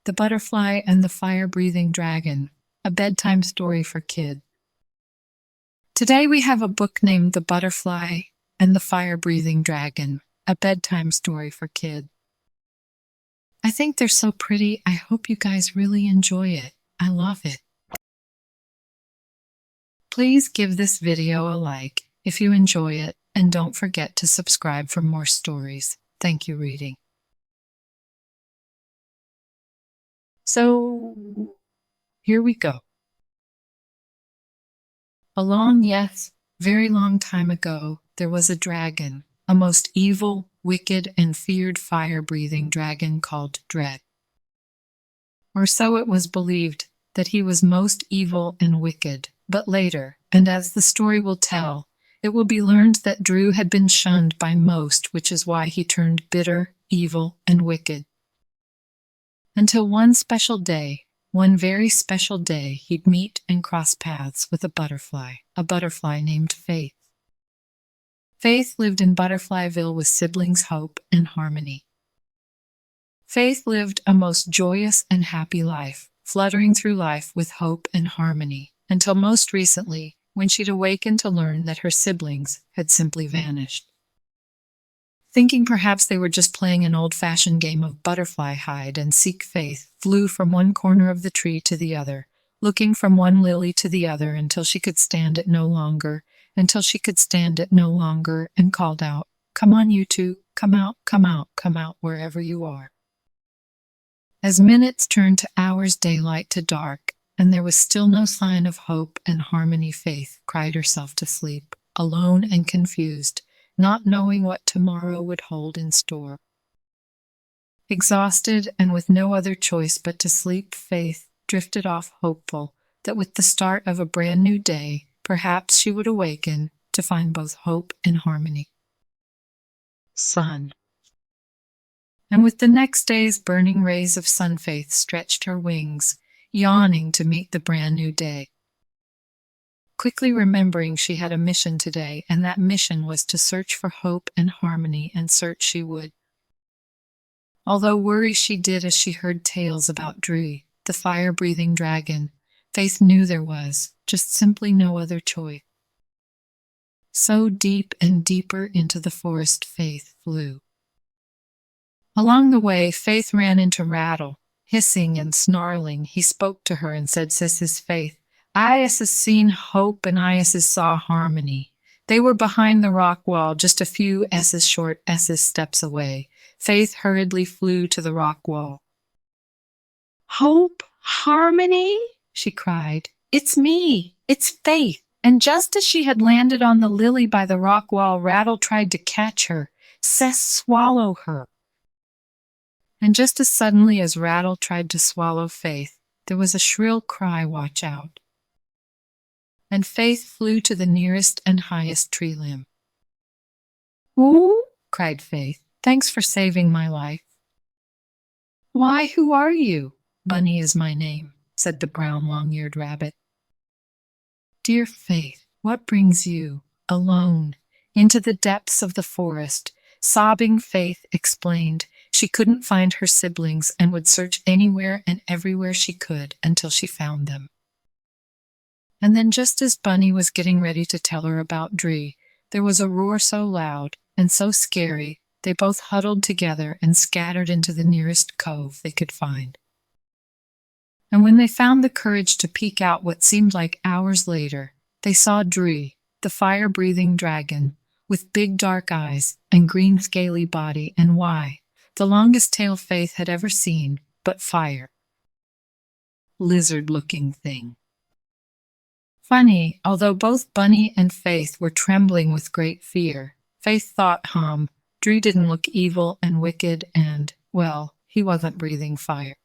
The Butterfly and the Fire-Breathing Dragon, a bedtime story for kids. Today we have a book named The Butterfly and the Fire-Breathing Dragon, a bedtime story for kids. I think they're so pretty. I hope you guys really enjoy it. I love it. Please give this video a like if you enjoy it, and don't forget to subscribe for more stories. Thank you, reading. So, here we go. A long, yes, very long time ago, there was a dragon, a most evil, wicked, and feared fire-breathing dragon called Dread. Or so it was believed, that he was most evil and wicked. But later, and as the story will tell, it will be learned that Drew had been shunned by most, which is why he turned bitter, evil, and wicked. Until one very special day, he'd meet and cross paths with a butterfly named Faith. Faith lived in Butterflyville with siblings Hope and Harmony. Faith lived a most joyous and happy life, fluttering through life with hope and harmony, until most recently, when she'd awakened to learn that her siblings had simply vanished. Thinking perhaps they were just playing an old-fashioned game of butterfly hide and seek, Faith flew from one corner of the tree to the other, looking from one lily to the other until she could stand it no longer, and called out, "Come on, you two, come out, wherever you are." As minutes turned to hours, daylight to dark, and there was still no sign of Hope and Harmony, Faith cried herself to sleep, alone and confused, not knowing what tomorrow would hold in store. Exhausted and with no other choice but to sleep, Faith drifted off, hopeful that with the start of a brand new day, perhaps she would awaken to find both Hope and Harmony. Sun. And with the next day's burning rays of sun, Faith stretched her wings, yawning to meet the brand new day. Quickly remembering she had a mission today, and that mission was to search for Hope and Harmony, and search she would. Although worry she did as she heard tales about Drew, the fire-breathing dragon, Faith knew there was just simply no other choice. So deep and deeper into the forest Faith flew. Along the way, Faith ran into Rattle, hissing and snarling. He spoke to her and said, "Sis, Faith, I has seen Hope and I has saw Harmony. They were behind the rock wall, just a few short steps away." Faith hurriedly flew to the rock wall. "Hope, Harmony," she cried. "It's me, it's Faith." And just as she had landed on the lily by the rock wall, Rattle tried to catch her, swallow her. And just as suddenly as Rattle tried to swallow Faith, there was a shrill cry, "Watch out." And Faith flew to the nearest and highest tree limb. "Ooh," cried Faith, "thanks for saving my life." "Why, who are you?" "Bunny is my name," said the brown long-eared rabbit. "Dear Faith, what brings you, alone, into the depths of the forest?" Sobbing, Faith explained she couldn't find her siblings and would search anywhere and everywhere she could until she found them. And then, just as Bunny was getting ready to tell her about Drew, there was a roar so loud and so scary they both huddled together and scattered into the nearest cove they could find. And when they found the courage to peek out what seemed like hours later, they saw Drew, the fire-breathing dragon, with big dark eyes and green scaly body, and the longest tail Faith had ever seen, but fire. Lizard-looking thing. Funny, although both Bunny and Faith were trembling with great fear, Faith thought, Drew didn't look evil and wicked and, well, he wasn't breathing fire.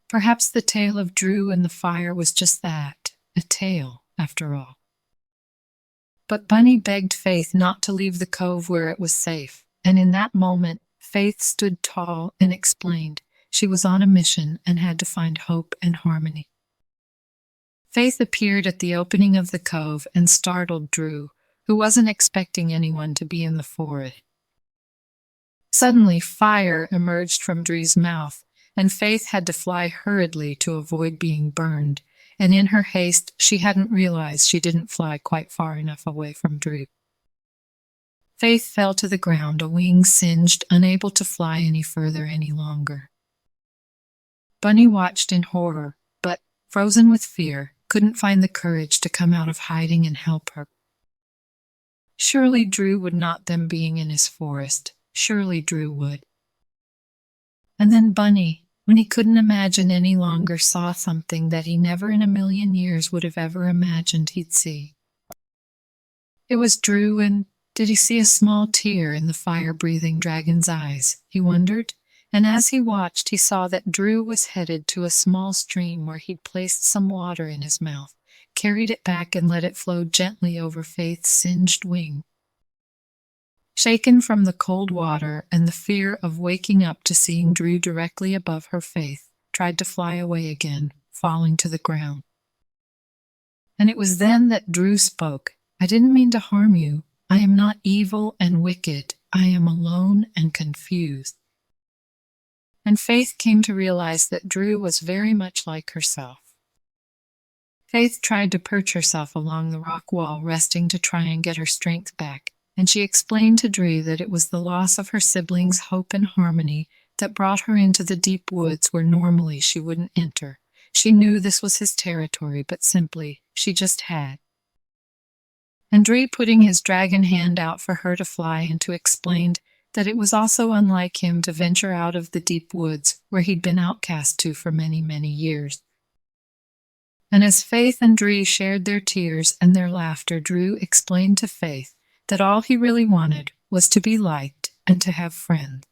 Perhaps the tale of Drew and the fire was just that, a tale, after all. But Bunny begged Faith not to leave the cove where it was safe, and in that moment, Faith stood tall and explained she was on a mission and had to find Hope and Harmony. Faith appeared at the opening of the cove and startled Drew, who wasn't expecting anyone to be in the forest. Suddenly, fire emerged from Drew's mouth, and Faith had to fly hurriedly to avoid being burned, and in her haste she hadn't realized she didn't fly quite far enough away from Drew. Faith fell to the ground, a wing singed, unable to fly any further any longer. Bunny watched in horror, but, frozen with fear, couldn't find the courage to come out of hiding and help her. Surely Drew would not, them being in his forest. Surely Drew would. And then Bunny, when he couldn't imagine any longer, saw something that he never in a million years would have ever imagined he'd see. It was Drew, and did he see a small tear in the fire-breathing dragon's eyes, he wondered? And as he watched, he saw that Drew was headed to a small stream where he'd placed some water in his mouth, carried it back, and let it flow gently over Faith's singed wing. Shaken from the cold water and the fear of waking up to seeing Drew directly above her, Faith tried to fly away again, falling to the ground. And it was then that Drew spoke. "I didn't mean to harm you. I am not evil and wicked. I am alone and confused." And Faith came to realize that Drew was very much like herself. Faith tried to perch herself along the rock wall, resting to try and get her strength back, and she explained to Drew that it was the loss of her siblings' hope and harmony that brought her into the deep woods where normally she wouldn't enter. She knew this was his territory, but simply, she just had. And Drew, putting his dragon hand out for her to fly into, explained that it was also unlike him to venture out of the deep woods where he'd been outcast to for many, many years. And as Faith and Drew shared their tears and their laughter, Drew explained to Faith that all he really wanted was to be liked and to have friends.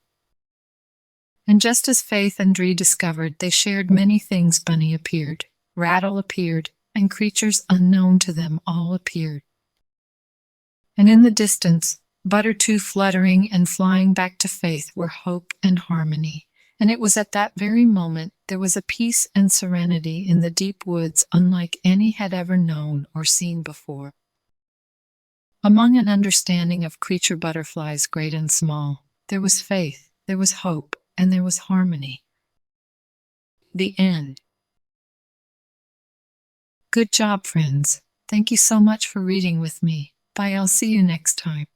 And just as Faith and Drew discovered, they shared many things. Bunny appeared, Rattle appeared, and creatures unknown to them all appeared. And in the distance, Buttertooth, fluttering and flying back to Faith, were hope and harmony. And it was at that very moment there was a peace and serenity in the deep woods unlike any had ever known or seen before. Among an understanding of creature butterflies great and small, there was faith, there was hope, and there was harmony. The end. Good job, friends. Thank you so much for reading with me. Bye, I'll see you next time.